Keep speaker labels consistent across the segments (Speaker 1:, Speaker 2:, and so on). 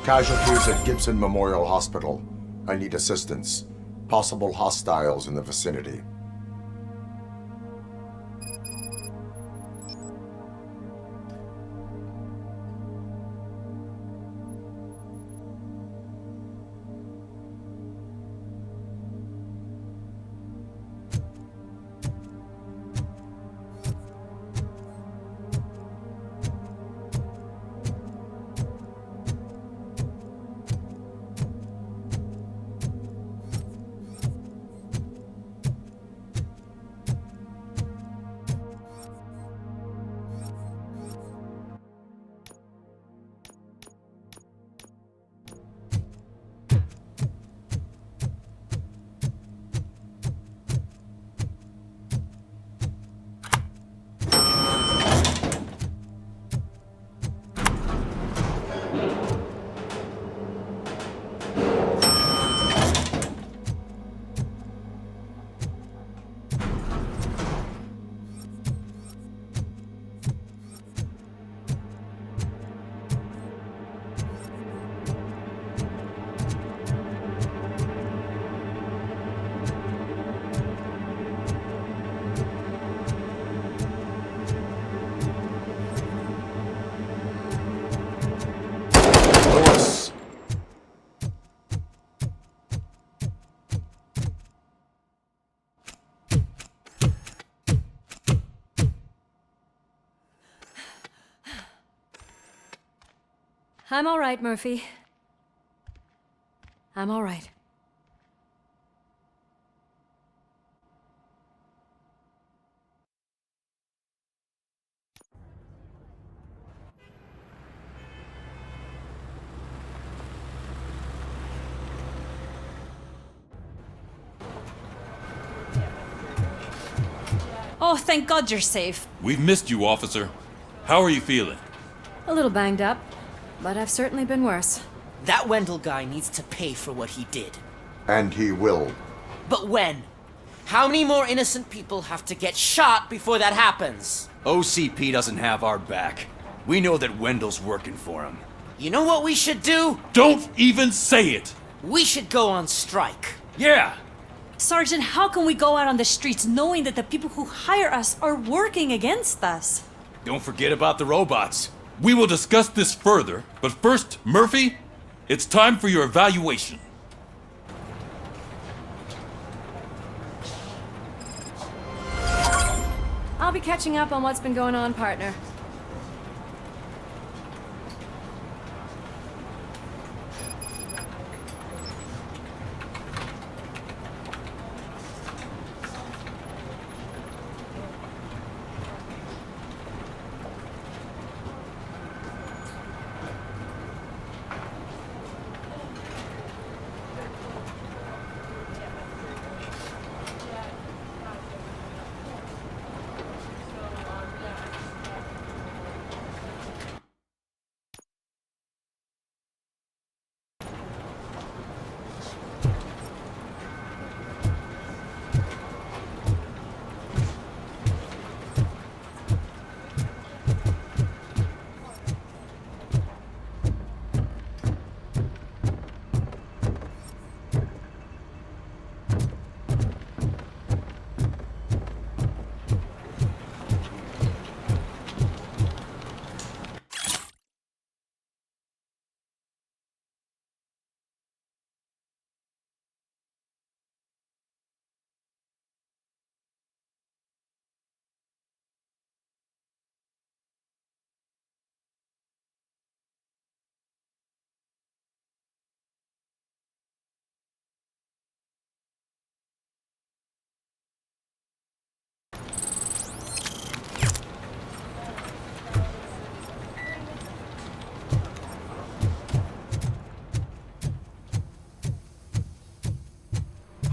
Speaker 1: Casualties at Gibson Memorial Hospital. I need assistance. Possible hostiles in the vicinity.
Speaker 2: I'm all right, Murphy. I'm all right. Oh, thank God you're safe.
Speaker 3: We've missed you, officer. How are you feeling?
Speaker 2: A little banged up, but I've certainly been worse.
Speaker 4: That Wendell guy needs to pay for what he did.
Speaker 1: And he will.
Speaker 4: But when? How many more innocent people have to get shot before that happens?
Speaker 5: OCP doesn't have our back. We know that Wendell's working for him.
Speaker 4: You know what we should do?
Speaker 3: Don't even say it!
Speaker 4: We should go on strike.
Speaker 5: Yeah!
Speaker 2: Sergeant, how can we go out on the streets knowing that the people who hire us are working against us?
Speaker 5: Don't forget about the robots.
Speaker 3: We will discuss this further, but first, Murphy, it's time for your evaluation.
Speaker 2: I'll be catching up on what's been going on, partner.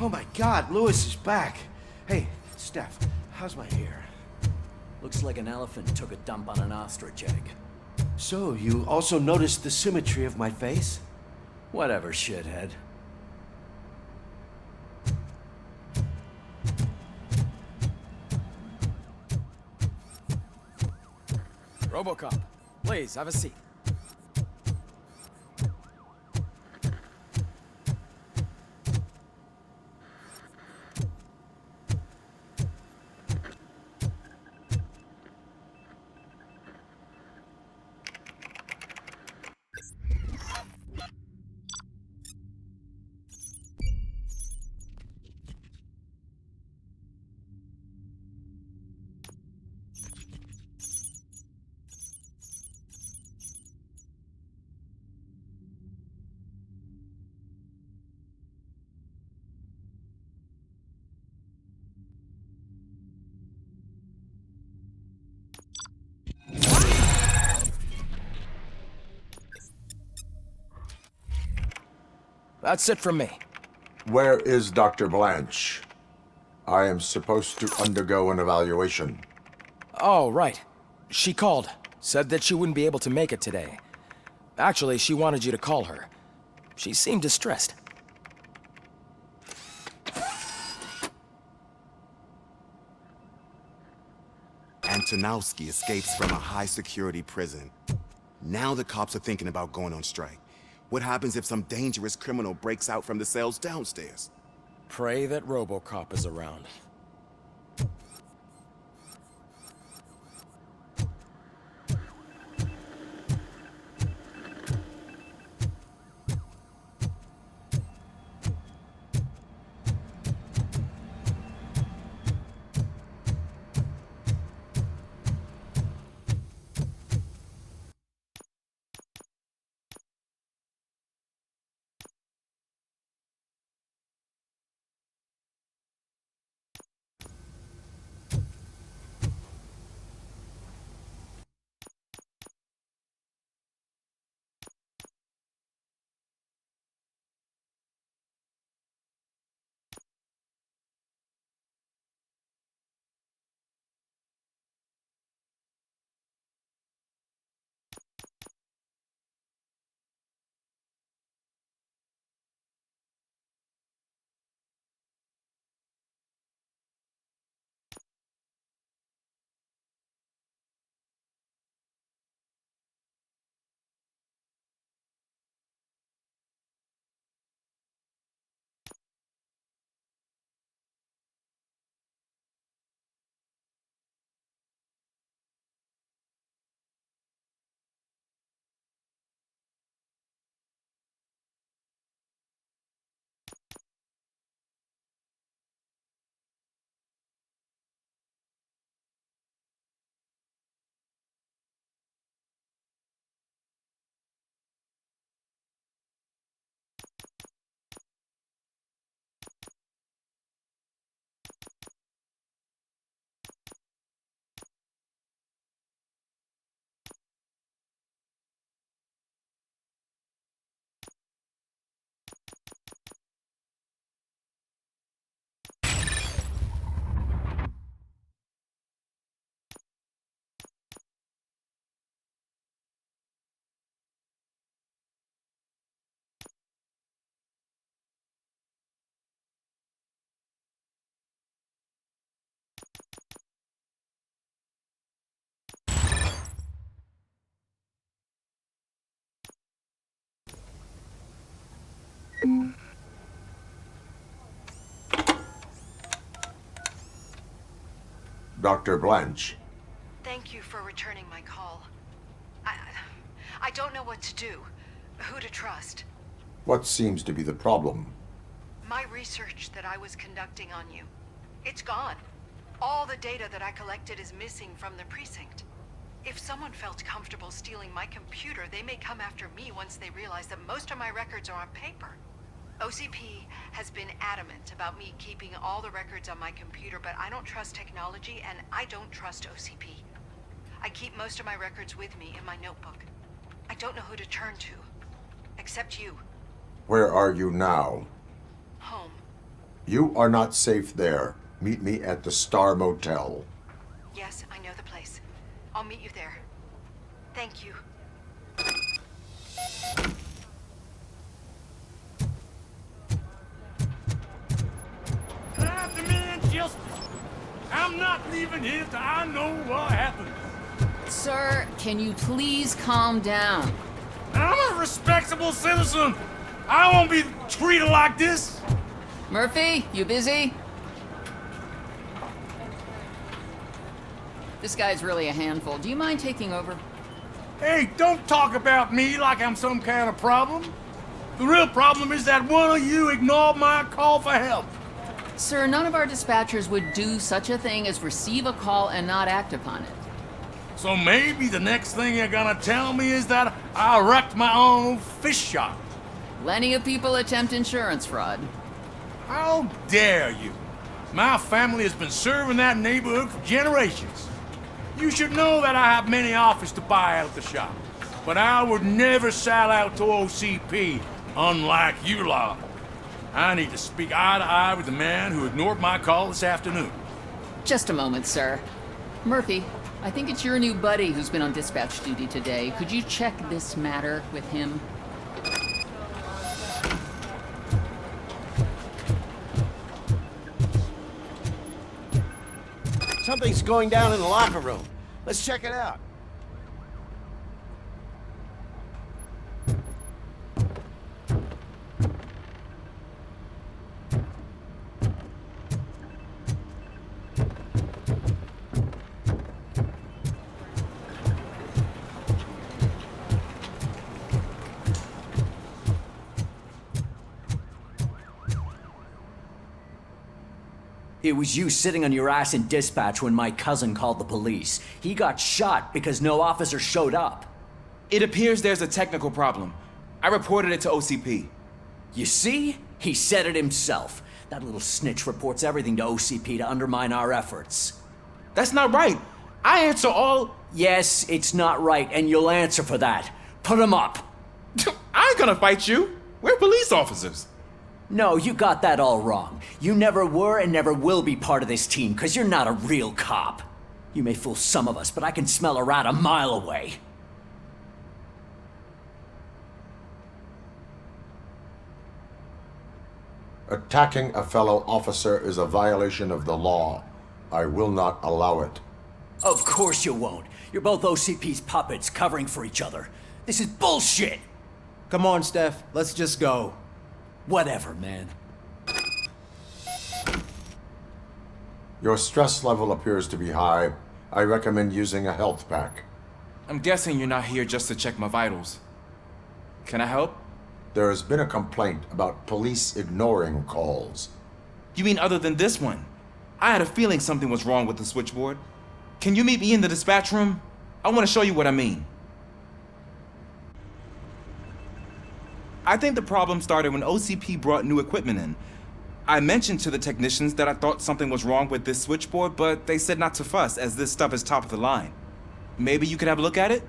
Speaker 6: Oh my God, Lewis is back. Hey, Steph, how's my hair?
Speaker 7: Looks like an elephant took a dump on an ostrich egg.
Speaker 6: So, you also noticed the symmetry of my face?
Speaker 7: Whatever, shithead. RoboCop, please, have a seat.
Speaker 8: That's it from me.
Speaker 1: Where is Dr. Blanche? I am supposed to undergo an evaluation.
Speaker 8: Oh, right. She called. Said that she wouldn't be able to make it today. Actually, she wanted you to call her. She seemed distressed.
Speaker 9: Antonowski escapes from a high-security prison. Now the cops are thinking about going on strike. What happens if some dangerous criminal breaks out from the cells downstairs?
Speaker 8: Pray that RoboCop is around.
Speaker 1: Dr. Blanche.
Speaker 10: Thank you for returning my call. I don't know what to do, who to trust.
Speaker 1: What seems to be the problem?
Speaker 10: My research that I was conducting on you, it's gone. All the data that I collected is missing from the precinct. If someone felt comfortable stealing my computer, they may come after me once they realize that most of my records are on paper. OCP has been adamant about me keeping all the records on my computer, but I don't trust technology and I don't trust OCP. I keep most of my records with me in my notebook. I don't know who to turn to, except you.
Speaker 1: Where are you now?
Speaker 10: Home.
Speaker 1: You are not safe there. Meet me at the Star Motel.
Speaker 10: Yes, I know the place. I'll meet you there. Thank you.
Speaker 11: Demand justice. I'm not leaving here till I know what happened.
Speaker 12: Sir, can you please calm down?
Speaker 11: I'm a respectable citizen. I won't be treated like this.
Speaker 12: Murphy, you busy? This guy's really a handful. Do you mind taking over?
Speaker 11: Hey, don't talk about me like I'm some kind of problem. The real problem is that one of you ignored my call for help.
Speaker 12: Sir, none of our dispatchers would do such a thing as receive a call and not act upon it.
Speaker 11: So maybe the next thing you're gonna tell me is that I wrecked my own fish shop.
Speaker 12: Plenty of people attempt insurance fraud.
Speaker 11: How dare you? My family has been serving that neighborhood for generations. You should know that I have many offers to buy out the shop, but I would never sell out to OCP Unlike you lot, I need to speak eye to eye with the man who ignored my call this afternoon.
Speaker 12: Just a moment, sir. Murphy, I think it's your new buddy who's been on dispatch duty today. Could you check this matter with him?
Speaker 6: Something's going down in the locker room. Let's check it out.
Speaker 7: It was you sitting on your ass in dispatch when my cousin called the police. He got shot because no officer showed up.
Speaker 13: It appears there's a technical problem. I reported it to OCP.
Speaker 7: You see? He said it himself. That little snitch reports everything to OCP to undermine our efforts.
Speaker 13: That's not right. I answer all...
Speaker 7: Yes, it's not right, and you'll answer for that. Put him up.
Speaker 13: I ain't gonna fight you. We're police officers.
Speaker 7: No, you got that all wrong. You never were and never will be part of this team, because you're not a real cop. You may fool some of us, but I can smell a rat a mile away.
Speaker 1: Attacking a fellow officer is a violation of the law. I will not allow it.
Speaker 7: Of course you won't. You're both OCP's puppets covering for each other. This is bullshit!
Speaker 6: Come on, Steph. Let's just go.
Speaker 7: Whatever, man.
Speaker 1: Your stress level appears to be high. I recommend using a health pack.
Speaker 13: I'm guessing you're not here just to check my vitals. Can I help?
Speaker 1: There has been a complaint about police ignoring calls.
Speaker 13: You mean other than this one? I had a feeling something was wrong with the switchboard. Can you meet me in the dispatch room? I want to show you what I mean. I think the problem started when OCP brought new equipment in. I mentioned to the technicians that I thought something was wrong with this switchboard, but they said not to fuss, as this stuff is top of the line. Maybe you could have a look at it?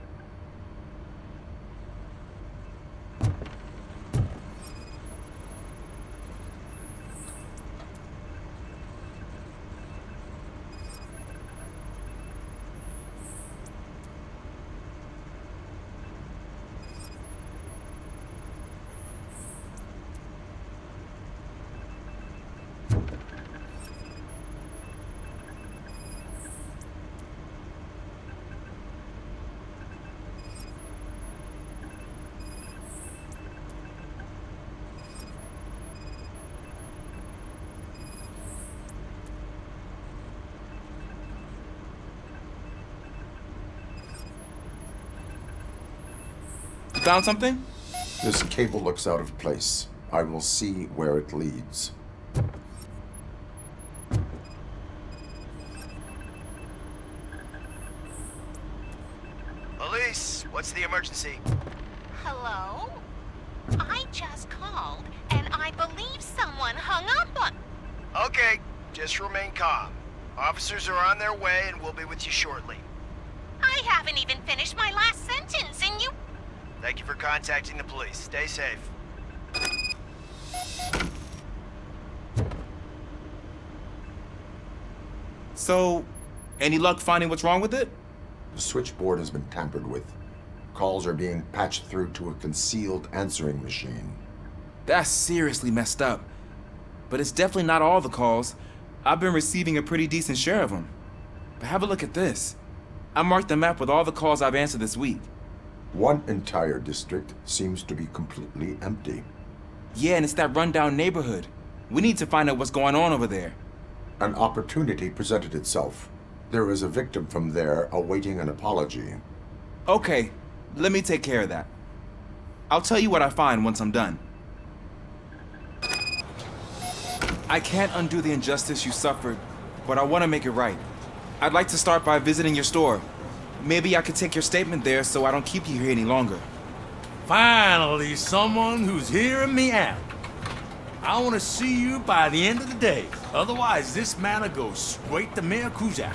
Speaker 13: You found something?
Speaker 1: This cable looks out of place. I will see where it leads.
Speaker 14: Police, what's the emergency?
Speaker 15: Hello? I just called, and I believe someone hung up on...
Speaker 14: Okay, just remain calm. Officers are on their way and we'll be with you shortly.
Speaker 15: I haven't even finished my last sentence, and you...
Speaker 14: Thank you for contacting the police. Stay safe.
Speaker 13: So, any luck finding what's wrong with it?
Speaker 1: The switchboard has been tampered with. Calls are being patched through to a concealed answering machine.
Speaker 13: That's seriously messed up. But it's definitely not all the calls. I've been receiving a pretty decent share of them. But have a look at this. I marked the map with all the calls I've answered this week.
Speaker 1: One entire district seems to be completely empty.
Speaker 13: Yeah, and it's that rundown neighborhood. We need to find out what's going on over there.
Speaker 1: An opportunity presented itself. There is a victim from there awaiting an apology.
Speaker 13: Okay, let me take care of that. I'll tell you what I find once I'm done. I can't undo the injustice you suffered, but I want to make it right. I'd like to start by visiting your store. Maybe I could take your statement there so I don't keep you here any longer.
Speaker 11: Finally, someone who's hearing me out. I want to see you by the end of the day. Otherwise, this matter goes straight to Miracuza.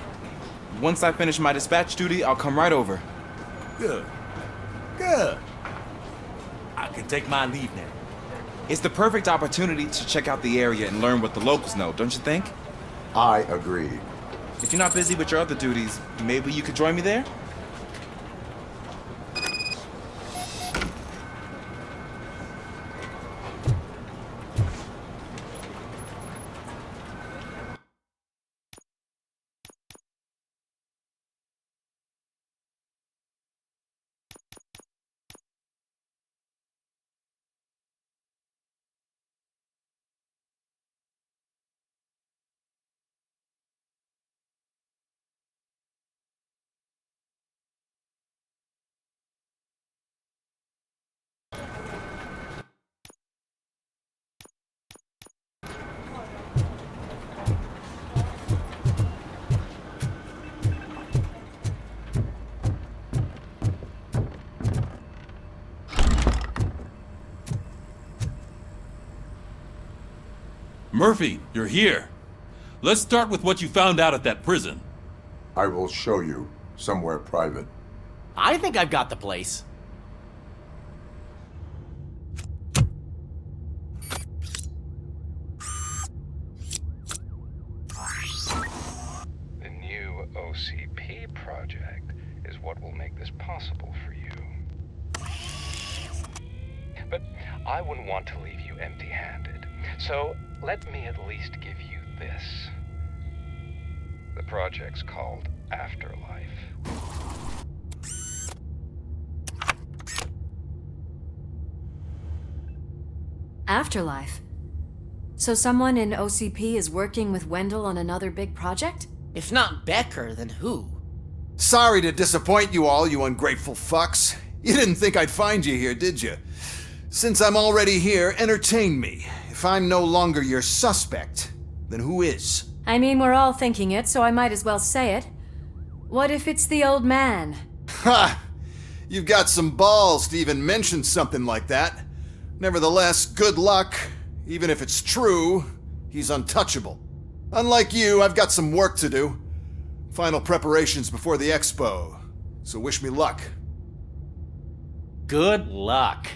Speaker 13: Once I finish my dispatch duty, I'll come right over.
Speaker 11: Good. Good. I can take my leave now.
Speaker 13: It's the perfect opportunity to check out the area and learn what the locals know, don't you think?
Speaker 1: I agree.
Speaker 13: If you're not busy with your other duties, maybe you could join me there?
Speaker 3: Murphy, you're here. Let's start with what you found out at that prison.
Speaker 1: I will show you somewhere private.
Speaker 4: I think I've got the place.
Speaker 16: The new OCP project is what will make this possible for you. But I wouldn't want to leave you empty-handed, so let me at least give you this. The project's called Afterlife.
Speaker 2: Afterlife? So someone in OCP is working with Wendell on another big project?
Speaker 4: If not Becker, then who?
Speaker 6: Sorry to disappoint you all, you ungrateful fucks. You didn't think I'd find you here, did you? Since I'm already here, entertain me. If I'm no longer your suspect, then who is?
Speaker 2: I mean, we're all thinking it, so I might as well say it. What if it's the old man?
Speaker 6: Ha! You've got some balls to even mention something like that. Nevertheless, good luck. Even if it's true, he's untouchable. Unlike you, I've got some work to do. Final preparations before the expo. So wish me luck.
Speaker 4: Good luck.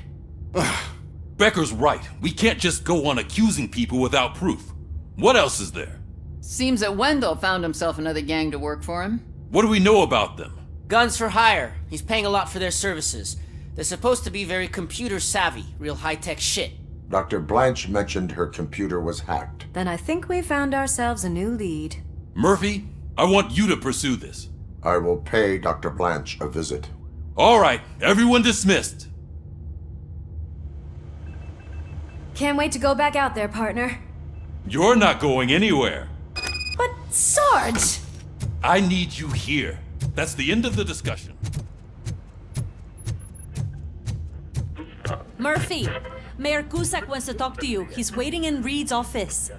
Speaker 3: Becker's right. We can't just go on accusing people without proof. What else is there?
Speaker 12: Seems that Wendell found himself another gang to work for him.
Speaker 3: What do we know about them?
Speaker 4: Guns for hire. He's paying a lot for their services. They're supposed to be very computer savvy, real high-tech shit.
Speaker 1: Dr. Blanche mentioned her computer was hacked.
Speaker 2: Then I think we found ourselves a new lead.
Speaker 3: Murphy, I want you to pursue this.
Speaker 1: I will pay Dr. Blanche a visit.
Speaker 3: All right, everyone dismissed.
Speaker 2: Can't wait to go back out there, partner.
Speaker 3: You're not going anywhere.
Speaker 2: But Sarge!
Speaker 3: I need you here. That's the end of the discussion.
Speaker 2: Murphy, Mayor Cusack wants to talk to you. He's waiting in Reed's office.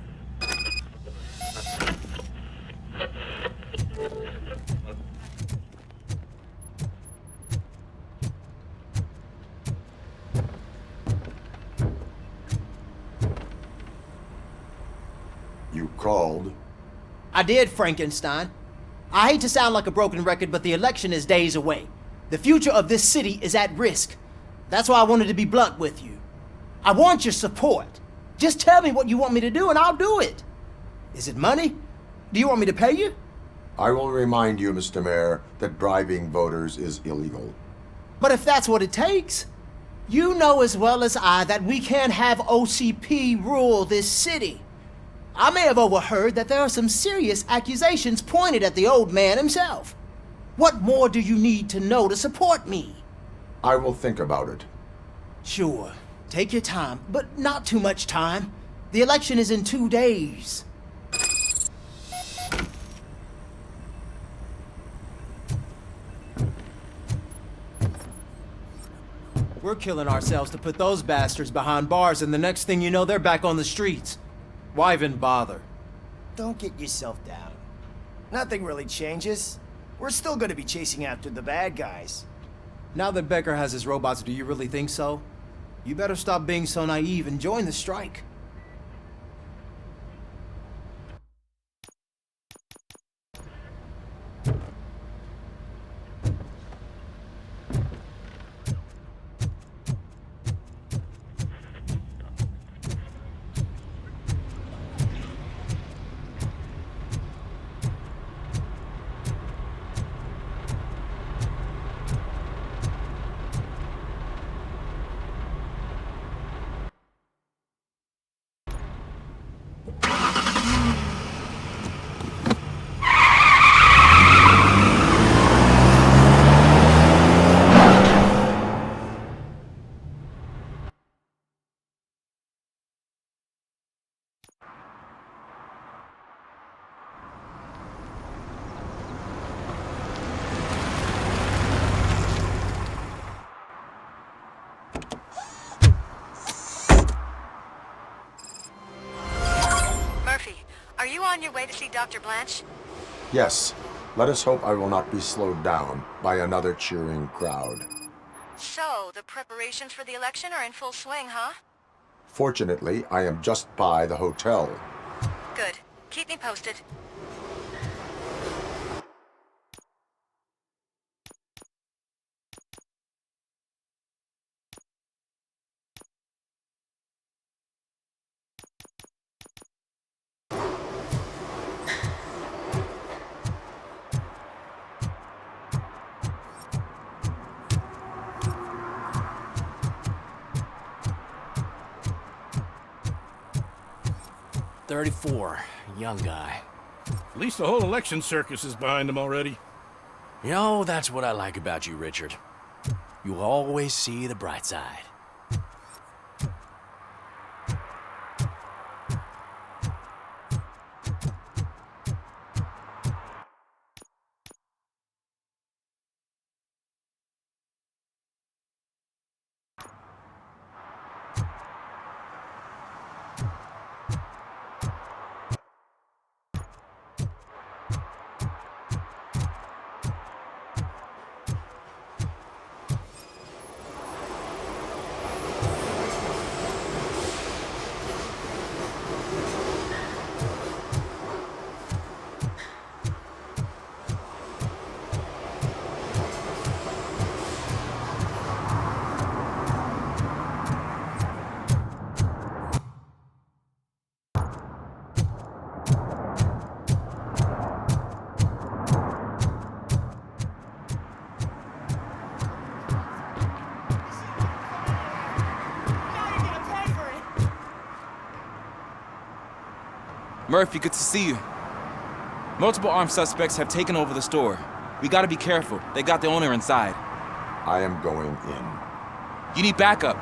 Speaker 1: You called?
Speaker 17: I did, Frankenstein. I hate to sound like a broken record, but the election is days away. The future of this city is at risk. That's why I wanted to be blunt with you. I want your support. Just tell me what you want me to do and I'll do it. Is it money? Do you want me to pay you?
Speaker 1: I will remind you, Mr. Mayor, that bribing voters is illegal.
Speaker 17: But if that's what it takes, you know as well as I that we can't have OCP rule this city. I may have overheard that there are some serious accusations pointed at the old man himself. What more do you need to know to support me?
Speaker 1: I will think about it.
Speaker 17: Sure. Take your time, but not too much time. The election is in 2 days. We're killing ourselves to put those bastards behind bars, and the next thing you know, they're back on the streets. Why even bother?
Speaker 18: Don't get yourself down. Nothing really changes. We're still gonna be chasing after the bad guys.
Speaker 17: Now that Becker has his robots, do you really think so? You better stop being so naive and join the strike.
Speaker 10: Are you on your way to see Dr. Blanche?
Speaker 1: Yes. Let us hope I will not be slowed down by another cheering crowd.
Speaker 10: So, the preparations for the election are in full swing, huh?
Speaker 1: Fortunately, I am just by the hotel.
Speaker 10: Good. Keep me posted.
Speaker 19: Young guy.
Speaker 20: At least the whole election circus is behind him already.
Speaker 19: You know, that's what I like about you, Richard. You always see the bright side.
Speaker 13: Murphy, good to see you. Multiple armed suspects have taken over the store. We gotta be careful. They got the owner inside.
Speaker 1: I am going in.
Speaker 13: You need backup.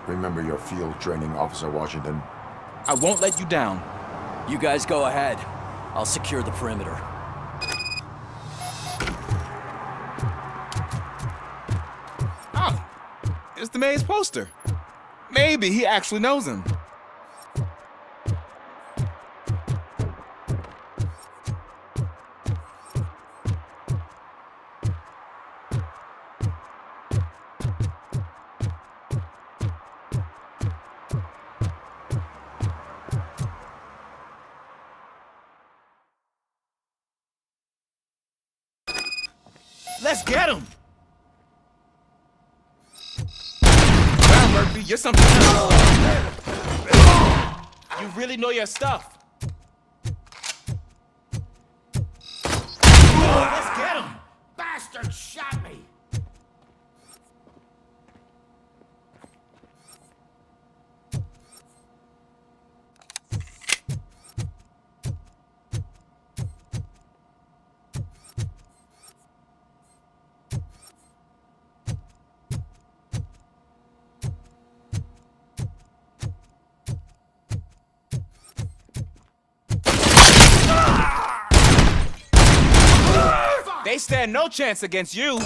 Speaker 1: Remember your field training, Officer Washington.
Speaker 13: I won't let you down.
Speaker 7: You guys go ahead. I'll secure the perimeter.
Speaker 13: Oh, it's the mayor's poster. Maybe he actually knows him.
Speaker 11: Let's get him!
Speaker 13: Wow, Murphy, you're something else. You really know your stuff.
Speaker 11: Let's get him! Bastard shot me!
Speaker 13: They stand no chance against you.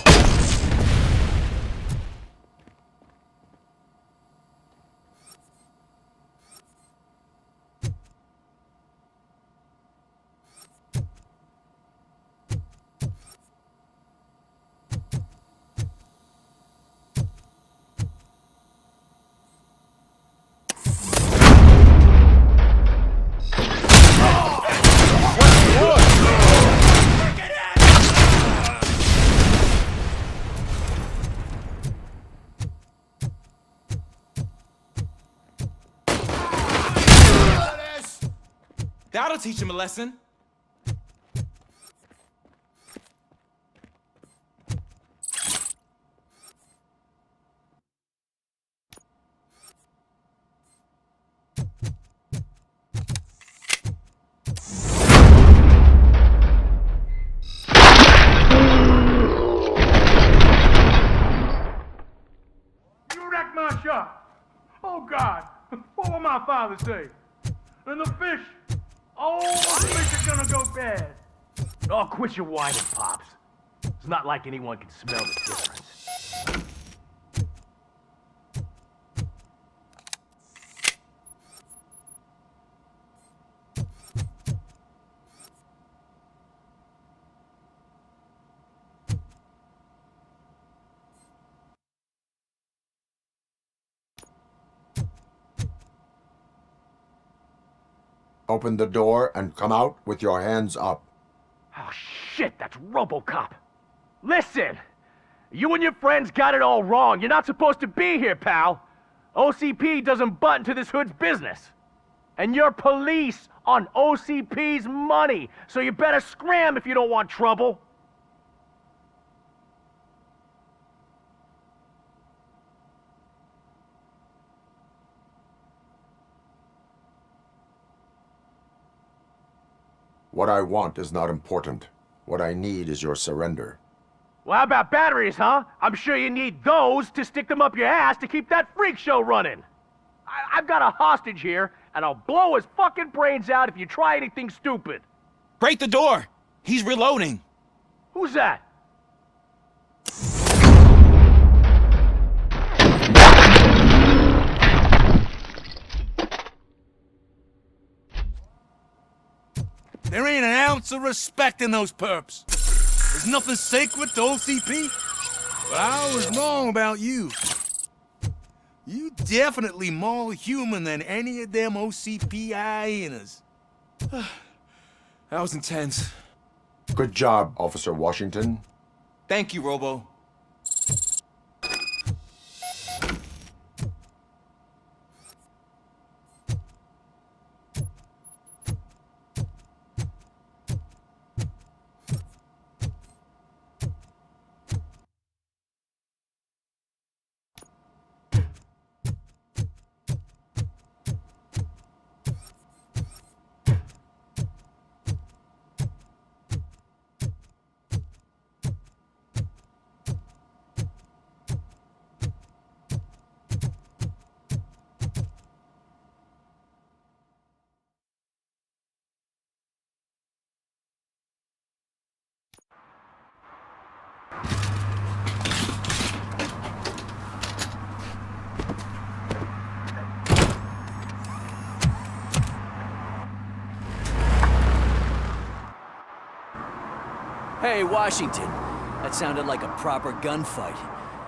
Speaker 13: That'll teach him a lesson.
Speaker 11: You wrecked my shop! Oh God! What will my father say? And the fish! Oh, the fish are gonna go bad!
Speaker 18: Oh, quit your whining, Pops. It's not like anyone can smell the difference.
Speaker 1: Open the door and come out with your hands up.
Speaker 21: Oh shit, that's RoboCop. Listen! You and your friends got it all wrong. You're not supposed to be here, pal. OCP doesn't butt into this hood's business. And you're police on OCP's money, so you better scram if you don't want trouble.
Speaker 1: What I want is not important. What I need is your surrender.
Speaker 21: Well, how about batteries, huh? I'm sure you need those to stick them up your ass to keep that freak show running. I've got a hostage here, and I'll blow his fucking brains out if you try anything stupid.
Speaker 13: Break the door! He's reloading.
Speaker 21: Who's that?
Speaker 11: There ain't an ounce of respect in those perps. There's nothing sacred to OCP. But I was wrong about you. You definitely more human than any of them OCP hyenas.
Speaker 13: That was intense.
Speaker 1: Good job, Officer Washington.
Speaker 13: Thank you, Robo.
Speaker 7: Hey, Washington. That sounded like a proper gunfight.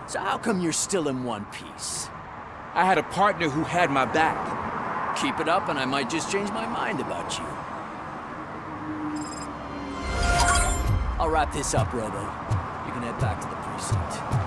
Speaker 7: So how come you're still in one piece?
Speaker 13: I had a partner who had my back.
Speaker 7: Keep it up and I might just change my mind about you. I'll wrap this up, Robo. You can head back to the precinct.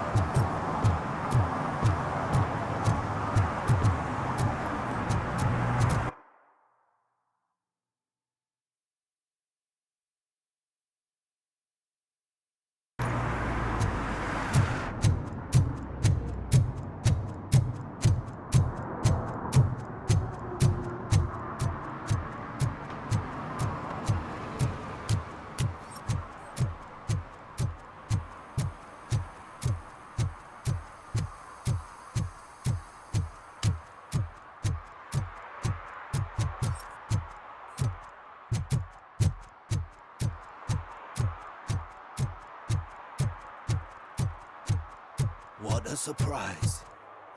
Speaker 22: What a surprise.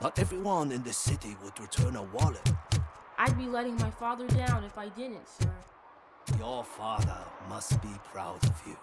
Speaker 22: Not everyone in the city would return a wallet.
Speaker 23: I'd be letting my father down if I didn't, sir.
Speaker 22: Your father must be proud of you.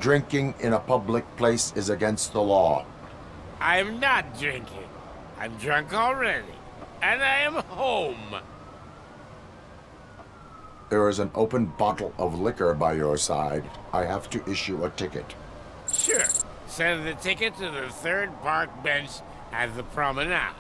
Speaker 1: Drinking in a public place is against the law.
Speaker 5: I'm not drinking. I'm drunk already. And I am home.
Speaker 1: There is an open bottle of liquor by your side. I have to issue a ticket.
Speaker 5: Sure. Send the ticket to the third park bench at the promenade.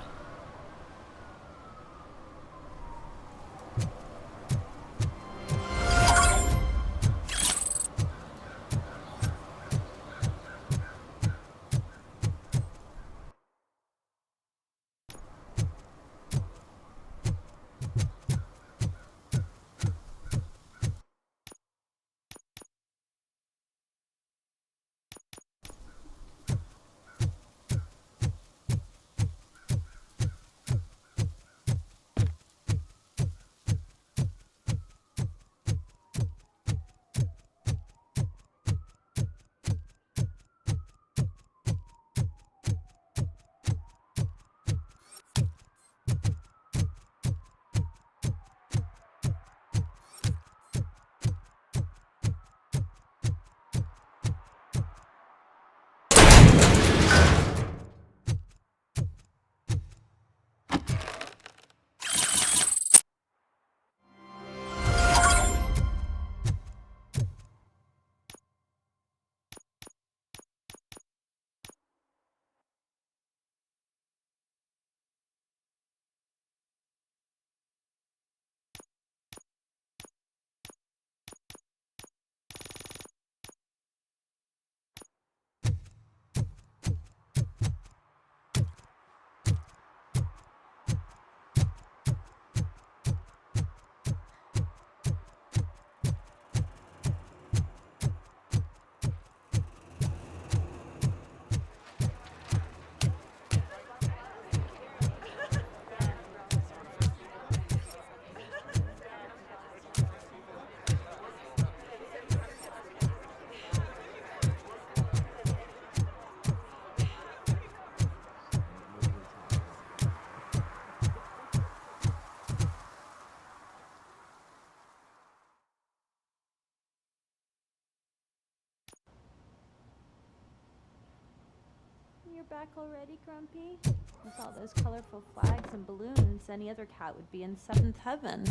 Speaker 8: You're back already, Grumpy? With all those colorful flags and balloons, any other cat would be in seventh heaven.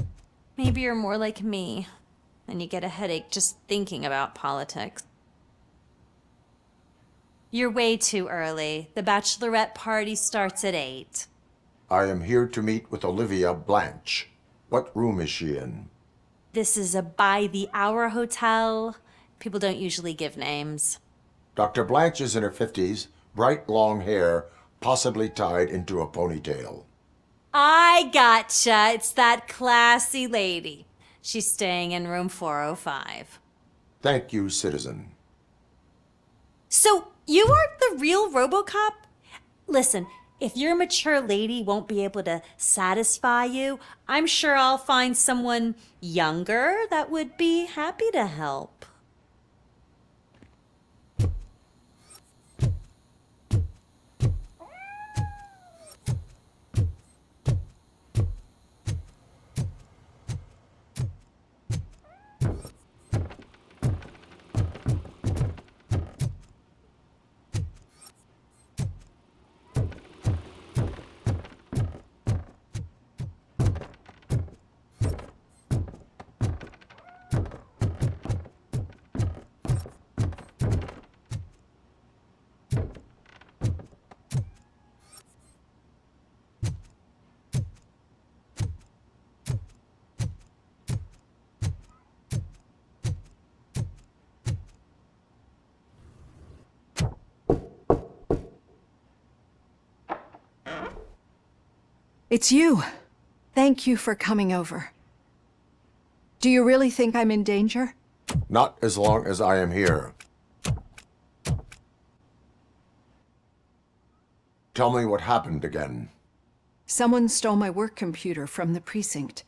Speaker 8: Maybe you're more like me, and you get a headache just thinking about politics. You're way too early. The bachelorette party starts at 8.
Speaker 1: I am here to meet with Olivia Blanche. What room is she in?
Speaker 8: This is a by-the-hour hotel. People don't usually give names.
Speaker 1: Dr. Blanche is in her 50s, bright long hair, possibly tied into a ponytail.
Speaker 8: I gotcha. It's that classy lady. She's staying in room 405.
Speaker 1: Thank you, citizen.
Speaker 8: So, you aren't the real RoboCop? Listen, if your mature lady won't be able to satisfy you, I'm sure I'll find someone younger that would be happy to help.
Speaker 9: It's you. Thank you for coming over. Do you really think I'm in danger?
Speaker 1: Not as long as I am here. Tell me what happened again.
Speaker 9: Someone stole my work computer from the precinct.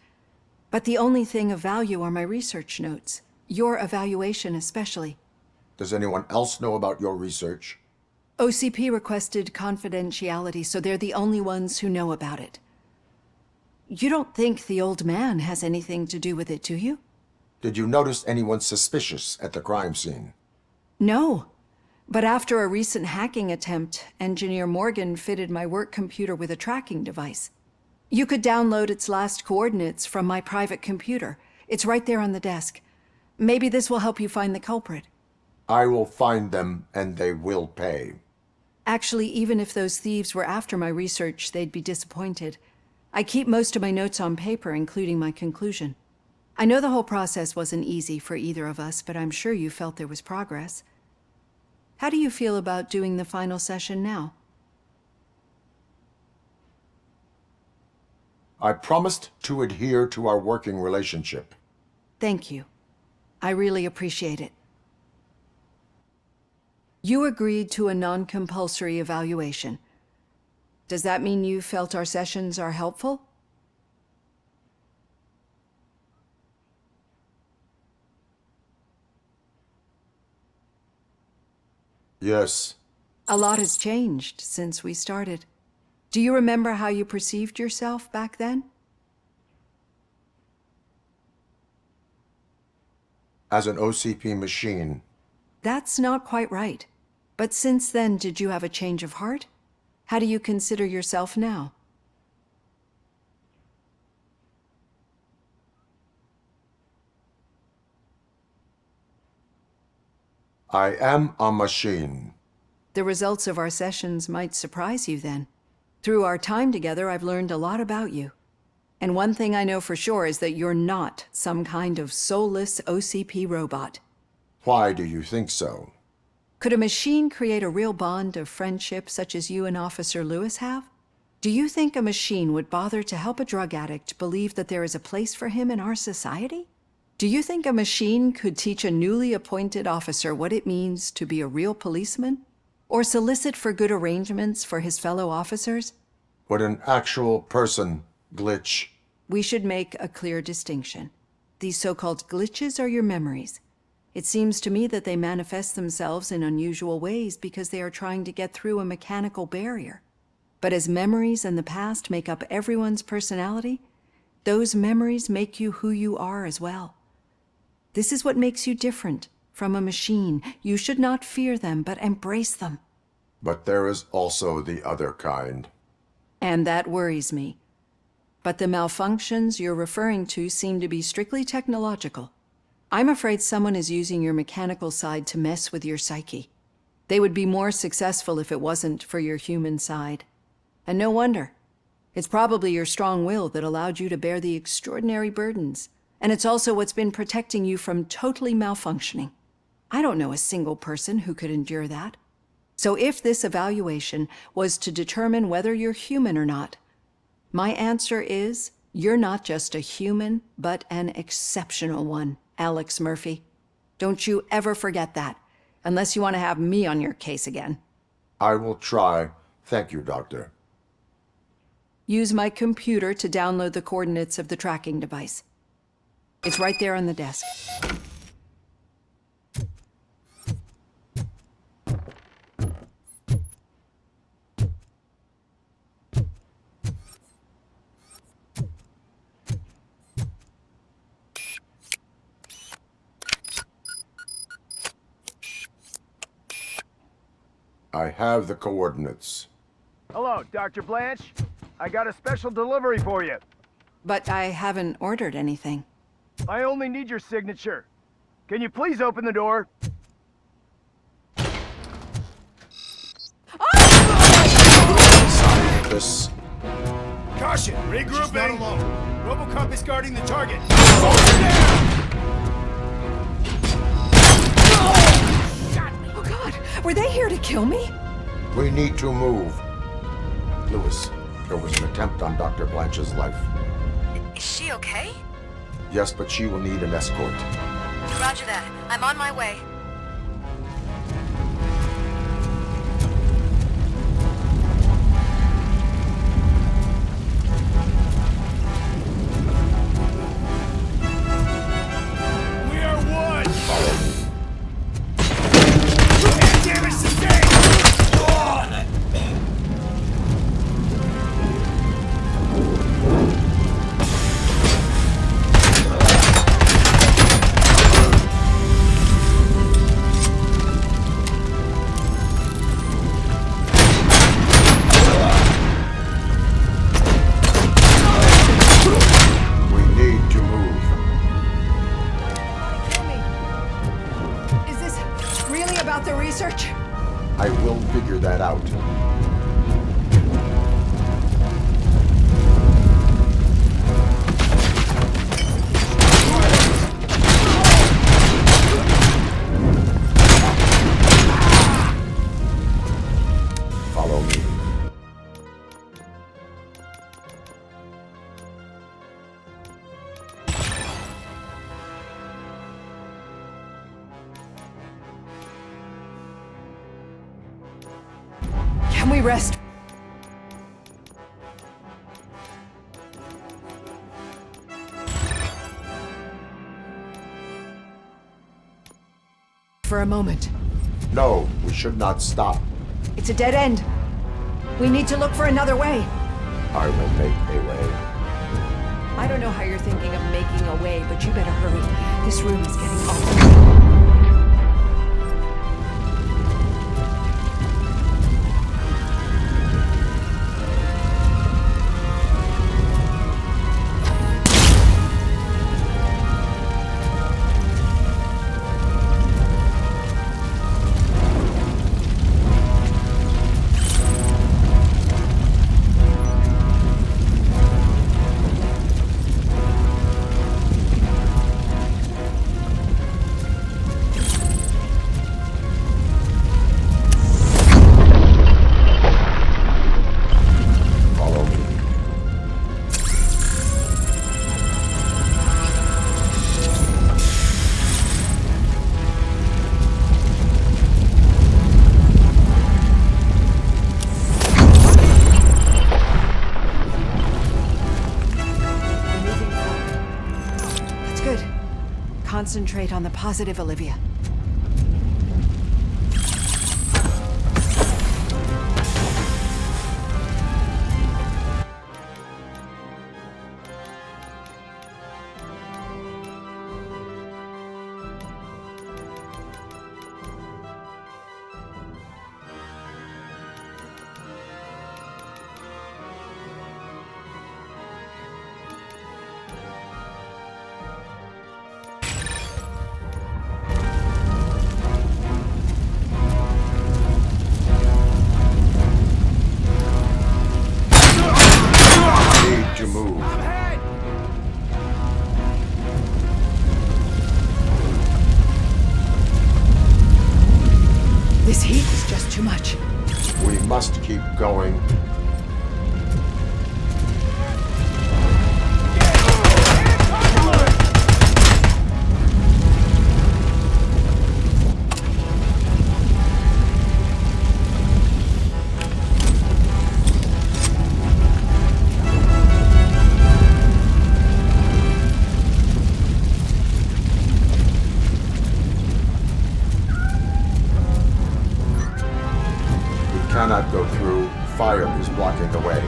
Speaker 9: But the only thing of value are my research notes. Your evaluation especially.
Speaker 1: Does anyone else know about your research?
Speaker 9: OCP requested confidentiality, so they're the only ones who know about it. You don't think the old man has anything to do with it, do you?
Speaker 1: Did you notice anyone suspicious at the crime scene?
Speaker 9: No. But after a recent hacking attempt, Engineer Morgan fitted my work computer with a tracking device. You could download its last coordinates from my private computer. It's right there on the desk. Maybe this will help you find the culprit.
Speaker 1: I will find them, and they will pay.
Speaker 9: Actually, even if those thieves were after my research, they'd be disappointed. I keep most of my notes on paper, including my conclusion. I know the whole process wasn't easy for either of us, but I'm sure you felt there was progress. How do you feel about doing the final session now?
Speaker 1: I promised to adhere to our working relationship.
Speaker 9: Thank you. I really appreciate it. You agreed to a non-compulsory evaluation. Does that mean you felt our sessions are helpful?
Speaker 1: Yes.
Speaker 9: A lot has changed since we started. Do you remember how you perceived yourself back then?
Speaker 1: As an OCP machine.
Speaker 9: That's not quite right. But since then, did you have a change of heart? How do you consider yourself now?
Speaker 1: I am a machine.
Speaker 9: The results of our sessions might surprise you then. Through our time together, I've learned a lot about you. And one thing I know for sure is that you're not some kind of soulless OCP robot.
Speaker 1: Why do you think so?
Speaker 9: Could a machine create a real bond of friendship such as you and Officer Lewis have? Do you think a machine would bother to help a drug addict believe that there is a place for him in our society? Do you think a machine could teach a newly appointed officer what it means to be a real policeman? Or solicit for good arrangements for his fellow officers?
Speaker 1: Would an actual person glitch?
Speaker 9: We should make a clear distinction. These so-called glitches are your memories. It seems to me that they manifest themselves in unusual ways because they are trying to get through a mechanical barrier. But as memories and the past make up everyone's personality, those memories make you who you are as well. This is what makes you different from a machine. You should not fear them, but embrace them.
Speaker 1: But there is also the other kind.
Speaker 9: And that worries me. But the malfunctions you're referring to seem to be strictly technological. I'm afraid someone is using your mechanical side to mess with your psyche. They would be more successful if it wasn't for your human side. And no wonder. It's probably your strong will that allowed you to bear the extraordinary burdens. And it's also what's been protecting you from totally malfunctioning. I don't know a single person who could endure that. So if this evaluation was to determine whether you're human or not, my answer is, you're not just a human, but an exceptional one, Alex Murphy. Don't you ever forget that, unless you want to have me on your case again.
Speaker 1: I will try. Thank you, Doctor.
Speaker 9: Use my computer to download the coordinates of the tracking device. It's right there on the desk.
Speaker 1: I have the coordinates.
Speaker 18: Hello, Dr. Blanche. I got a special delivery for you.
Speaker 9: But I haven't ordered anything.
Speaker 18: I only need your signature. Can you please open the door?
Speaker 1: This.
Speaker 18: Caution! Regrouping! She's not alone. RoboCop is guarding the target.
Speaker 9: Oh God, were they here to kill me?
Speaker 1: We need to move. Lewis, there was an attempt on Dr. Blanche's life.
Speaker 10: Is she okay?
Speaker 1: Yes, but she will need an escort.
Speaker 10: Roger that. I'm on my way.
Speaker 18: We are one!
Speaker 1: Follow me.
Speaker 18: Damage sustained!
Speaker 9: about the research?
Speaker 1: I will figure that out. Follow me.
Speaker 9: Can we rest? For a moment.
Speaker 1: No, we should not stop.
Speaker 9: It's a dead end. We need to look for another way.
Speaker 1: I will make a way.
Speaker 9: I don't know how you're thinking of making a way, but you better hurry. This room is getting awful. Concentrate on the positive, Olivia. This heat is just too much.
Speaker 1: We must keep going. Cannot go through. Fire is blocking the way.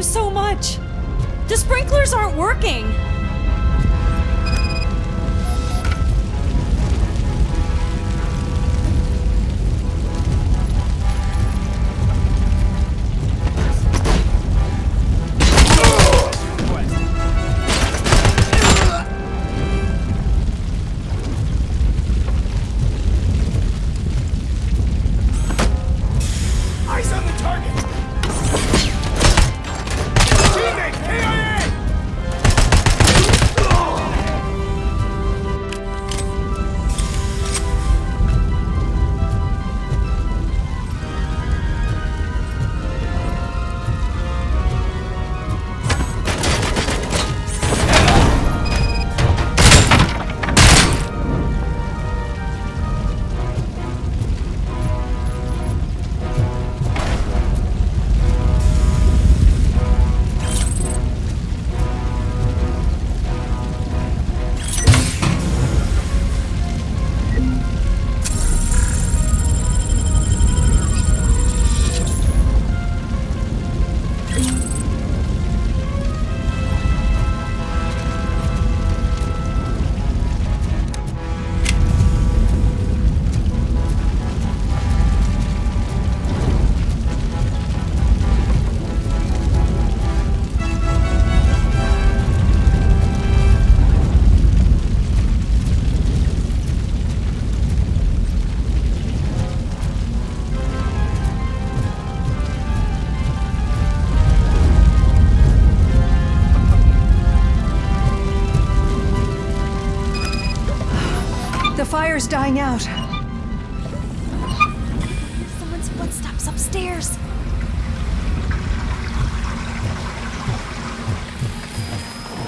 Speaker 8: So much. The sprinklers aren't working.
Speaker 11: Eyes on the target.
Speaker 9: power's dying out.
Speaker 8: Someone's footsteps upstairs.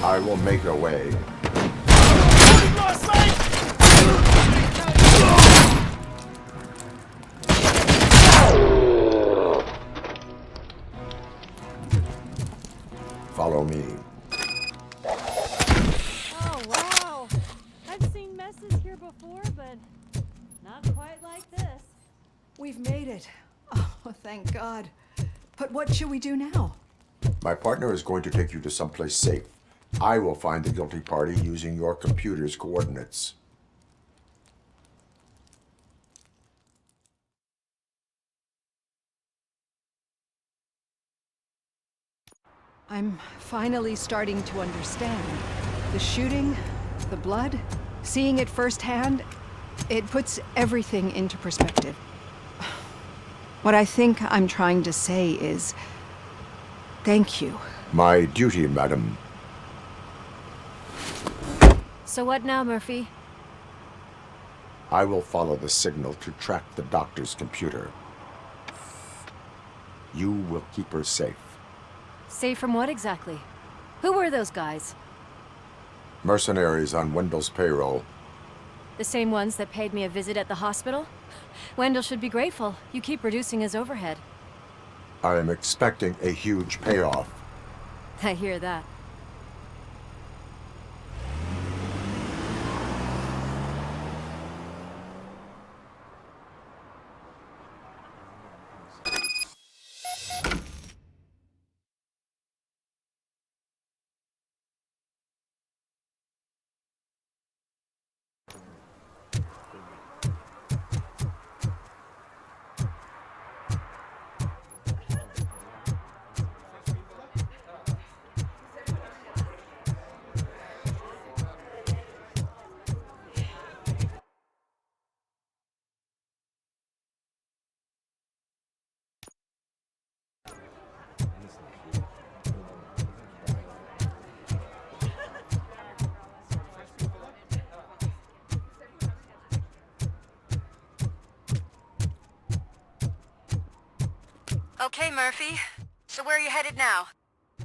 Speaker 1: I will make a way. Follow me.
Speaker 8: Oh, wow. I've seen messes here before, but not quite like this.
Speaker 9: We've made it. Oh, thank God. But what should we do now?
Speaker 1: My partner is going to take you to someplace safe. I will find the guilty party using your computer's coordinates.
Speaker 9: I'm finally starting to understand. The shooting, the blood, seeing it firsthand, it puts everything into perspective. What I think I'm trying to say is, thank you.
Speaker 1: My duty, madam.
Speaker 2: So what now, Murphy?
Speaker 1: I will follow the signal to track the doctor's computer. You will keep her safe.
Speaker 2: Safe from what exactly? Who were those guys?
Speaker 1: Mercenaries on Wendell's payroll.
Speaker 2: The same ones that paid me a visit at the hospital? Wendell should be grateful. You keep reducing his overhead.
Speaker 1: I am expecting a huge payoff.
Speaker 2: I hear that.
Speaker 10: Okay, Murphy. So where are you headed now?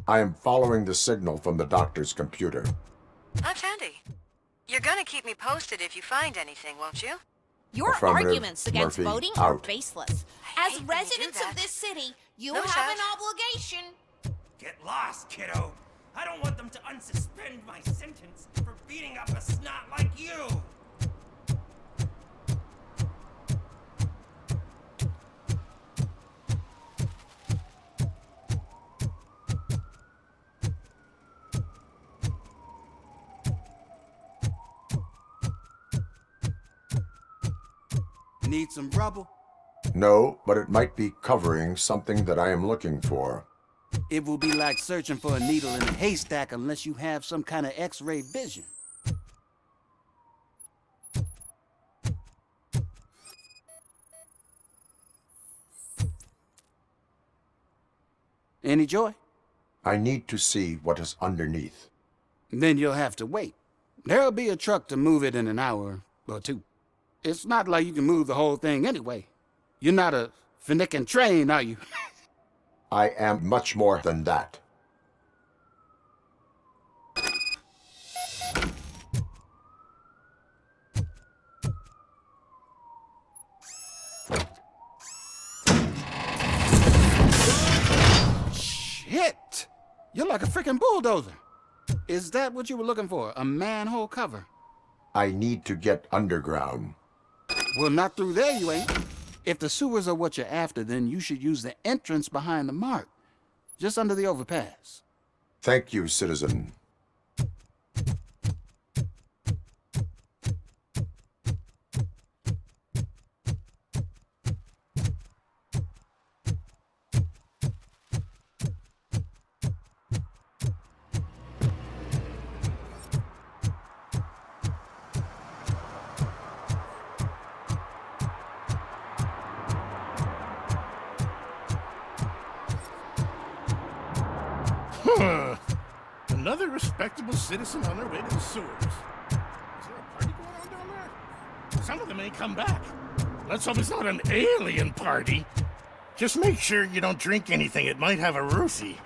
Speaker 1: I am following the signal from the doctor's computer.
Speaker 10: That's handy. You're gonna keep me posted if you find anything, won't you?
Speaker 14: Your
Speaker 1: Affirmative.
Speaker 14: arguments against
Speaker 1: Murphy,
Speaker 14: voting are
Speaker 1: out.
Speaker 14: baseless. As residents of this city, you
Speaker 10: No
Speaker 14: have
Speaker 10: shout.
Speaker 14: an obligation.
Speaker 15: Get lost, kiddo. I don't want them to unsuspend my sentence for beating up a snot like you.
Speaker 11: Need some rubble?
Speaker 1: No, but it might be covering something that I am looking for.
Speaker 11: It will be like searching for a needle in a haystack unless you have some kind of X-ray vision. Any joy?
Speaker 1: I need to see what is underneath.
Speaker 11: Then you'll have to wait. There'll be a truck to move it in an hour or two. It's not like you can move the whole thing anyway. You're not a finicking train, are you?
Speaker 1: I am much more than that.
Speaker 11: Shit! You're like a freaking bulldozer. Is that what you were looking for? A manhole cover?
Speaker 1: I need to get underground.
Speaker 11: Well, not through there, you ain't. If the sewers are what you're after, then you should use the entrance behind the mark, just under the overpass.
Speaker 1: Thank you, citizen.
Speaker 20: Another respectable citizen on their way to the sewers. Is there a party going on down there? some of them may come back. Let's hope it's not an alien party. Just make sure you don't drink anything. It might have a roofie.